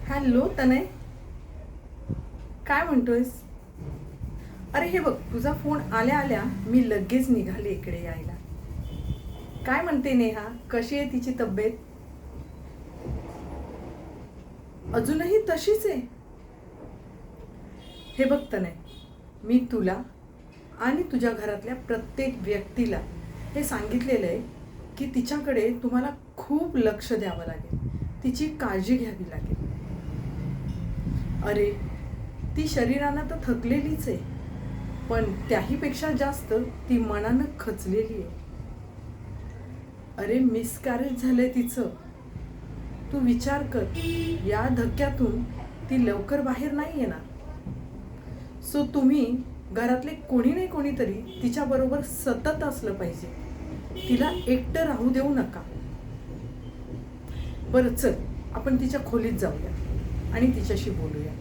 Hello तनय, काय म्हणतोयस? अरे हे बघ, तुझा फोन आल्या आल्या मी लगेच निघाले इकडे यायला. काय म्हणते नेहा, कशी आहे तिची तब्येत? अजूनही तशीच आहे? हे बघ तनय, मी तुला आणि तुझ्या घरातल्या प्रत्येक व्यक्तीला हे सांगितलेलं आहे की तिच्याकडे तुम्हाला खूप लक्ष द्यावं लागेल, तिची काळजी घ्यावी लागेल. अरे, ती शरीरानं तर थकलेलीच आहे, पण त्याहीपेक्षा जास्त ती मनानं खचलेली आहे. अरे, मिसकॅरेज झालंय तिचं. तू विचार कर, या धक्क्यातून ती लवकर बाहेर नाही येणार. सो तुम्ही घरातले कोणी नाही कोणीतरी तिच्याबरोबर सतत असलं पाहिजे. तिला एकटं राहू देऊ नका. बरं चल, आपण तिच्या खोलीत जाऊया आणि तिच्याशी बोलूया.